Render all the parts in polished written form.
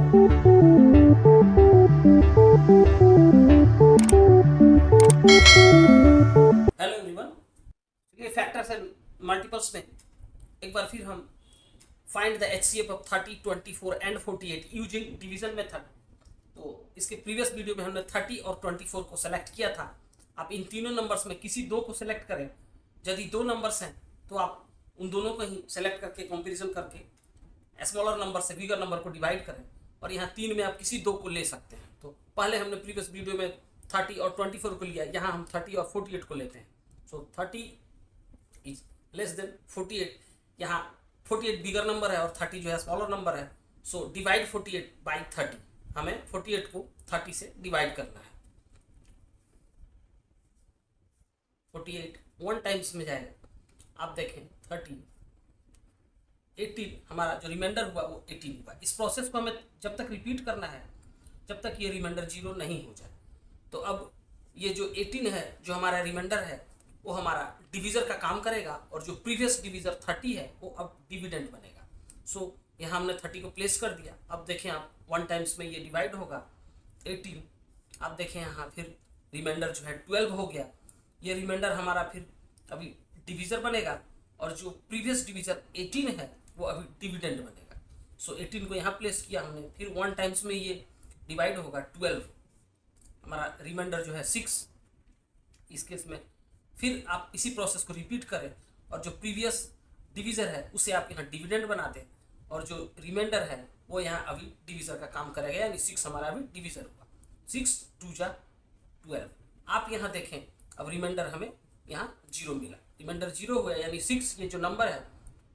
Hello everyone, ये factors and multiples में एक बार फिर हम find the HCF of 30, 24 and 48 using division method. तो इसके प्रीवियस वीडियो में हमने 30 और 24 को सेलेक्ट किया था। आप इन तीनों नंबर्स में किसी दो को सेलेक्ट करें। यदि दो नंबर्स हैं तो आप उन दोनों को ही सेलेक्ट करके कंपेरिजन करके स्मॉलर नंबर से बिगर नंबर को डिवाइड करें, और यहाँ तीन में आप किसी दो को ले सकते हैं। तो पहले हमने प्रीवियस वीडियो में 30 और 24 को लिया, यहाँ हम 30 और 48 को लेते हैं। सो 30 इज लेस देन 48, यहाँ 48 बिगर नंबर है और 30 जो है स्मॉलर नंबर है। सो डिवाइड 48 बाई 30, हमें 48 को 30 से डिवाइड करना है। 48 वन टाइम्स में जाएगा। आप देखें 30, 18 हमारा जो रिमाइंडर हुआ वो 18 हुआ। इस प्रोसेस को हमें जब तक रिपीट करना है जब तक ये रिमाइंडर 0 नहीं हो जाए। तो अब ये जो 18 है जो हमारा रिमाइंडर है वो हमारा डिवीज़र का काम करेगा, और जो प्रीवियस डिवीज़र 30 है वो अब डिविडेंड बनेगा। सो यहाँ हमने 30 को प्लेस कर दिया। अब देखें आप वन टाइम्स में ये डिवाइड होगा 18। आप देखें यहाँ फिर रिमाइंडर जो है 12 हो गया। ये रिमाइंडर हमारा फिर अभी डिवीज़र बनेगा, और जो प्रीवियस डिवीज़र 18 है वो अभी डिविडेंड बनेगा। सो 18 को यहाँ प्लेस किया हमने, फिर वन टाइम्स में ये डिवाइड होगा 12। हमारा रिमाइंडर जो है 6। इस केस में फिर आप इसी प्रोसेस को रिपीट करें, और जो प्रीवियस डिवीज़र है उसे आप यहाँ डिविडेंड बना दें, और जो रिमाइंडर है वो यहाँ अभी डिवीज़र का काम करेगा, यानी 6 हमारा अभी डिवीज़र हुआ। 6 2 जा 12। आप यहाँ देखें अब रिमाइंडर हमें यहाँ 0 मिला। रिमाइंडर 0 हुआ, यानी 6 ये जो नंबर है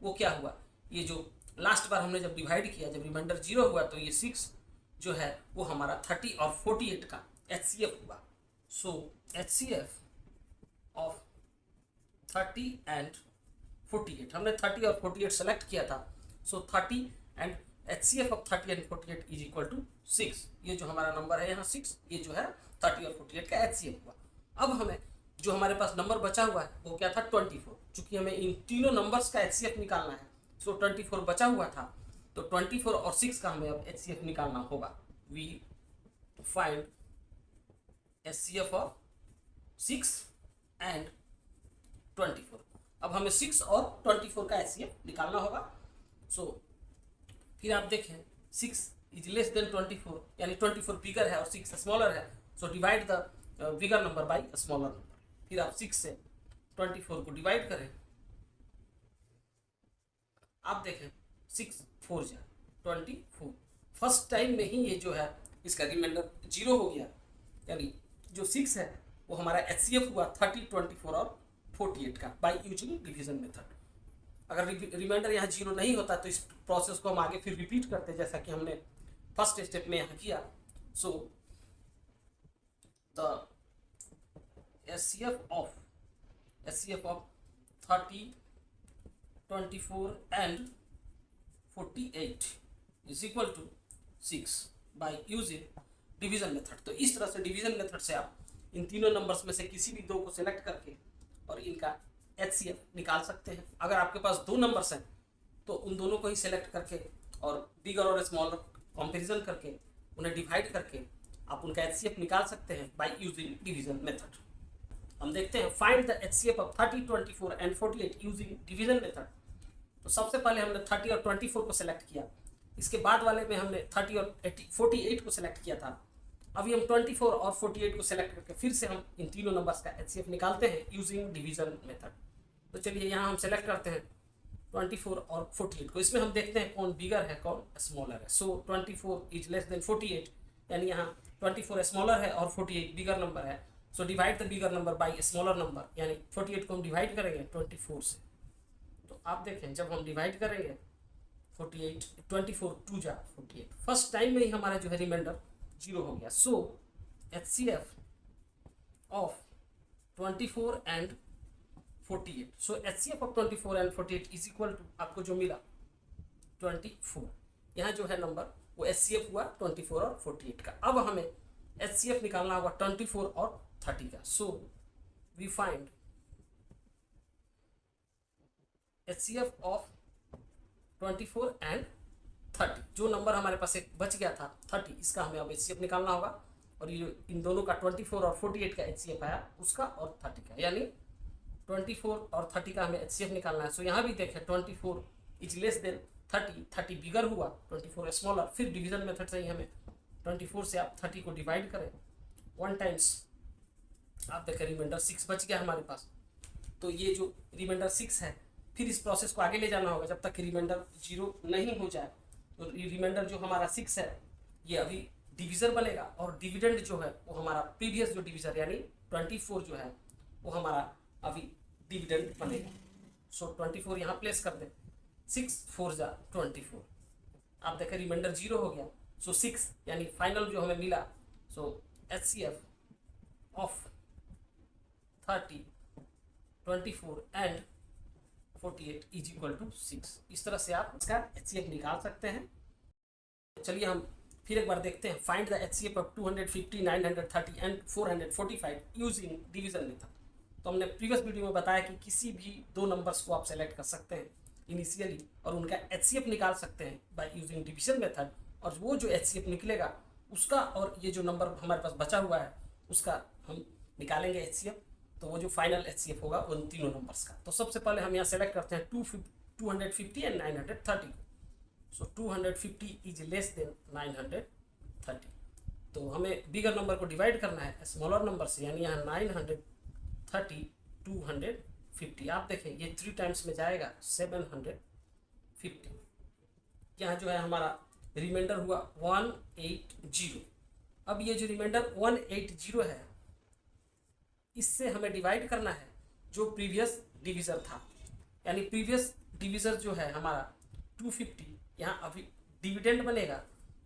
वो क्या हुआ, ये जो लास्ट बार हमने जब डिवाइड किया जब रिमाइंडर 0 हुआ तो ये 6 जो है वो हमारा 30 और 48 का एचसीएफ हुआ। सो एचसीएफ ऑफ 30 एंड 48, हमने 30 और 48 सेलेक्ट किया था। So 30 and HCF of 30 and 48 is equal to 6। ये जो हमारा नंबर है यहाँ 6, ये जो है 30 और 48 का एचसीएफ हुआ। अब हमें जो हमारे पास नंबर बचा हुआ है वो क्या था 24। चूंकि हमें इन तीनों नंबर्स का एचसीएफ निकालना है, सो 24 बचा हुआ था, तो 24 और 6 का हमें अब एचसीएफ निकालना होगा। We find HCF of 6 and 24। अब हमें 6 और 24 का एचसीएफ निकालना होगा। सो फिर आप देखें 6 इज लेस देन 24, यानी 24 बिगर है और 6 स्मॉलर है। So divide the bigger number by smaller number. फिर आप 6 से 24 को डिवाइड करें। आप देखें 6 4 जा 24। फर्स्ट टाइम में ही ये जो है इसका रिमाइंडर 0 हो गया, यानी जो 6 है वो हमारा एचसीएफ हुआ 30, 24 और 48 का बाय यूजिंग डिवीजन मेथड। अगर रिमाइंडर यहाँ 0 नहीं होता तो इस प्रोसेस को हम आगे फिर रिपीट करते जैसा कि हमने फर्स्ट स्टेप में यहाँ किया। So the HCF of 30, 24 and 48 is equal to 6 by using division method. तो इस तरह से डिवीजन मेथड से आप इन तीनों नंबर्स में से किसी भी दो को सिलेक्ट करके और इनका एचसीएफ निकाल सकते हैं। अगर आपके पास दो नंबर्स हैं तो उन दोनों को ही सिलेक्ट करके और बिगर और स्मॉलर कंपैरिजन करके उन्हें डिवाइड करके आप उनका एचसीएफ निकाल सकते हैं बाय यूजिंग डिवीजन मेथड। हम देखते हैं find the HCF of 30, 24 and 48 using division method. तो सबसे पहले हमने 30 और 24 को सिलेक्ट किया। इसके बाद वाले में हमने 30 और 48 को सिलेक्ट किया था। अभी हम 24 और 48 को सिलेक्ट करके फिर से हम इन तीनों नंबर्स का एचसीएफ निकालते हैं यूजिंग डिवीजन मेथड। तो चलिए यहाँ हम सेलेक्ट करते हैं 24 और 48 को। इसमें हम देखते हैं कौन बिगर है कौन स्मॉलर है। सो 24 इज लेस देन 48, यानी यहाँ 24 स्मॉलर है और 48 बिगर नंबर है। So divide the bigger number by smaller number, यानी 48 को हम डिवाइड करेंगे 24 से। तो आप देखें जब हम डिवाइड करेंगे 48, 24 2 जा 48, फर्स्ट टाइम में ही हमारा जो है रिमाइंडर 0 हो गया। So HCF of 24 and 48, so HCF of 24 and 48 is equal to आपको जो मिला 24। यहाँ जो है नंबर वो एचसीएफ हुआ 24 और 48 का। अब हमें एचसीएफ निकालना होगा 24 और 30 का। So we find HCF of 24 and 30। जो नंबर हमारे पास एक बच गया था 30, इसका हमें अब HCF निकालना होगा। और ये इन दोनों का 24 और 48 का HCF आया, उसका और 30 का, यानी 24 और 30 का हमें HCF निकालना है। सो यहाँ भी देखें 24 इज लेस देन 30, 30 बिगर हुआ, 24 स्मॉलर। फिर डिवीजन मेथड से ही हमें 24 से आप 30 को डिवाइड करें 1 टाइम्स, आप देखें रिमाइंडर 6 बच गया हमारे पास। तो ये जो रिमाइंडर 6 है, फिर इस प्रोसेस को आगे ले जाना होगा जब तक रिमाइंडर 0 नहीं हो जाए। तो रिमाइंडर जो हमारा 6 है ये अभी डिविजर बनेगा, और डिविडेंड जो है वो हमारा प्रीवियस जो डिविजर यानी 24 जो है वो हमारा अभी डिविडेंड बनेगा। सो 24 यहाँ प्लेस कर दें, 6 4 जा 24, आप देखें रिमाइंडर 0 हो गया। सो 6 यानी फाइनल जो हमें मिला, so HCF of 30, 24 and 48 is equal to 6। इस तरह से आप इसका HCF निकाल सकते हैं। चलिए हम फिर एक बार देखते हैं, find the HCF of 250, 930 and 445 using division method. तो हमने प्रीवियस वीडियो में बताया कि किसी भी दो नंबर्स को आप सेलेक्ट कर सकते हैं इनिशियली और उनका HCF निकाल सकते हैं बाय यूजिंग डिवीजन मेथड, और वो जो HCF निकलेगा उसका और ये जो नंबर हमारे पास बचा हुआ है उसका हम निकालेंगे HCF। तो वो जो फाइनल HCF होगा उन तीनों नंबर्स का। तो सबसे पहले हम यहाँ सेलेक्ट करते हैं 250 एंड 930 को। सो 250 इज लेस देन 930, तो हमें बिगर नंबर को डिवाइड करना है स्मॉलर नंबर से, यानी यहाँ 930 250, आप देखें ये 3 टाइम्स में जाएगा 750। यहाँ जो है हमारा रिमाइंडर हुआ 180। अब ये जो रिमाइंडर 180 है इससे हमें डिवाइड करना है जो प्रीवियस डिविजर था, यानी प्रीवियस डिविजर जो है हमारा 250, यहाँ अभी डिविडेंड बनेगा,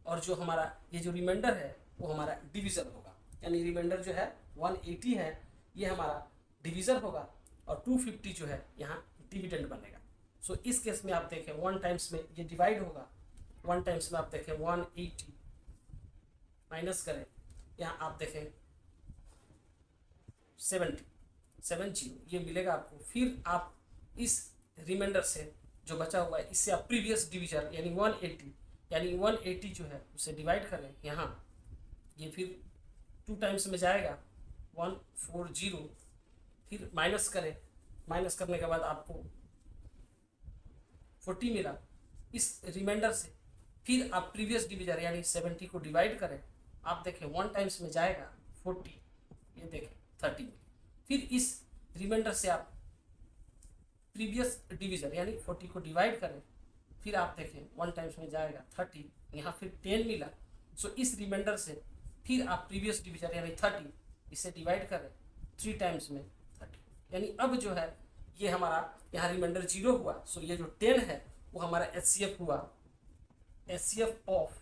और जो हमारा ये जो रिमाइंडर है वो हमारा डिविजर होगा, यानी रिमाइंडर जो है 180 है ये हमारा डिविजर होगा, और 250 जो है यहाँ डिविडेंड बनेगा। सो इस केस में आप देखें 1 टाइम्स में ये डिवाइड होगा, 1 टाइम्स में आप देखें 180 माइनस करें, यहाँ आप देखें 70 ये मिलेगा आपको। फिर आप इस रिमाइंडर से जो बचा हुआ है इससे आप प्रीवियस डिविजन यानी 180 जो है उसे डिवाइड करें, यहाँ ये फिर 2 टाइम्स में जाएगा 140, फिर माइनस करें, माइनस करने के बाद आपको 40 मिला इस रिमाइंडर से। फिर आप प्रीवियस डिविजन यानी 70 को डिवाइड करें, आप देखें 1 टाइम्स में जाएगा 40, ये देखें 30। फिर इस रिमाइंडर से आप प्रीवियस डिवीजन यानी 40 को डिवाइड करें, फिर आप देखें 1 टाइम्स में जाएगा 30, यहाँ फिर 10 मिला। सो इस रिमाइंडर से फिर आप प्रीवियस डिवीजन यानी 30 इसे डिवाइड करें 3 टाइम्स में 30, यानी अब जो है ये हमारा यहाँ रिमाइंडर 0 हुआ। सो ये जो 10 है वो हमारा HCF हुआ, HCF ऑफ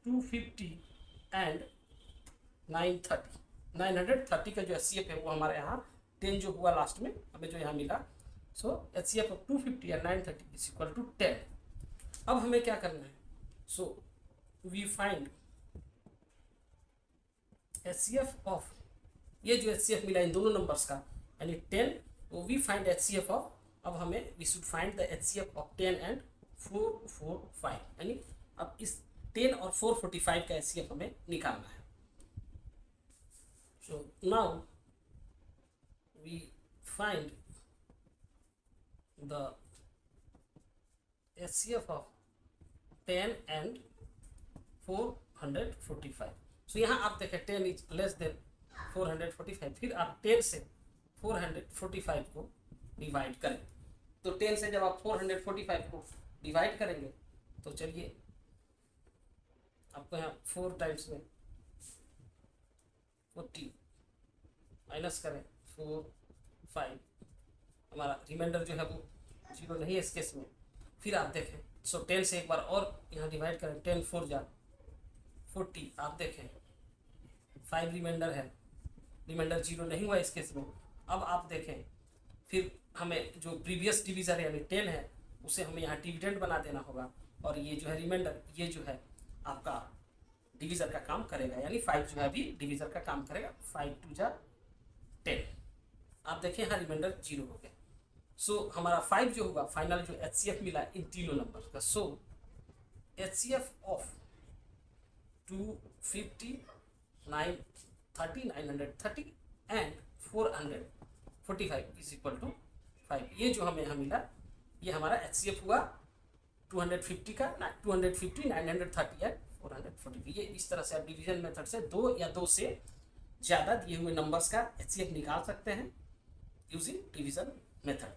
250 एंड 930 का जो HCF है वो हमारे यहाँ 10 जो हुआ लास्ट में हमें जो यहाँ मिला। So HCF of 250 and 930 is equal to 10। अब हमें क्या करना है, so we find HCF of ये जो HCF मिला इन दोनों नंबर्स का यानी 10, तो वी फाइंड HCF ऑफ, अब हमें we should find the HCF of 10 and 445, यानी अब इस 10 और 445 का HCF हमें निकालना है। So now we find the HCF of 10 and 445। So यहाँ आप देखें 10 इज लेस देन 445, फिर आप 10 से 445 को डिवाइड करें। तो 10 से जब आप 445 को डिवाइड करेंगे तो चलिए आपको यहाँ 4 टाइम्स में 40 माइनस करें 4 5, हमारा रिमाइंडर जो है वो 0 नहीं है इस केस में। फिर आप देखें सो 10 से एक बार और यहाँ डिवाइड करें, 10 4 जा 40, आप देखें 5 रिमाइंडर है, रिमाइंडर 0 नहीं हुआ इस केस में। अब आप देखें फिर हमें जो प्रीवियस डिविजन यानी 10 है उसे हमें यहाँ डिविडेंड बना देना होगा, और ये जो है रिमाइंडर ये जो है आपका डिविजर का काम करेगा, यानी 5 जो है अभी डिविजर का काम करेगा। 5 2 जा 10, आप देखें यहाँ रिमाइंडर 0 हो गया। सो हमारा 5 जो होगा फाइनल जो HCF मिला इन तीनों नंबर का। So HCF of 250, 930, 930 and 445 is equal to 5। ये जो हमें यहाँ मिला ये हमारा HCF हुआ 250 का 250, 930 एंड 445। ये इस तरह से आप डिवीजन मेथड से 2 या 2 से ज़्यादा दिए हुए नंबर्स का HCF निकाल सकते हैं यूजिंग डिवीजन मेथड।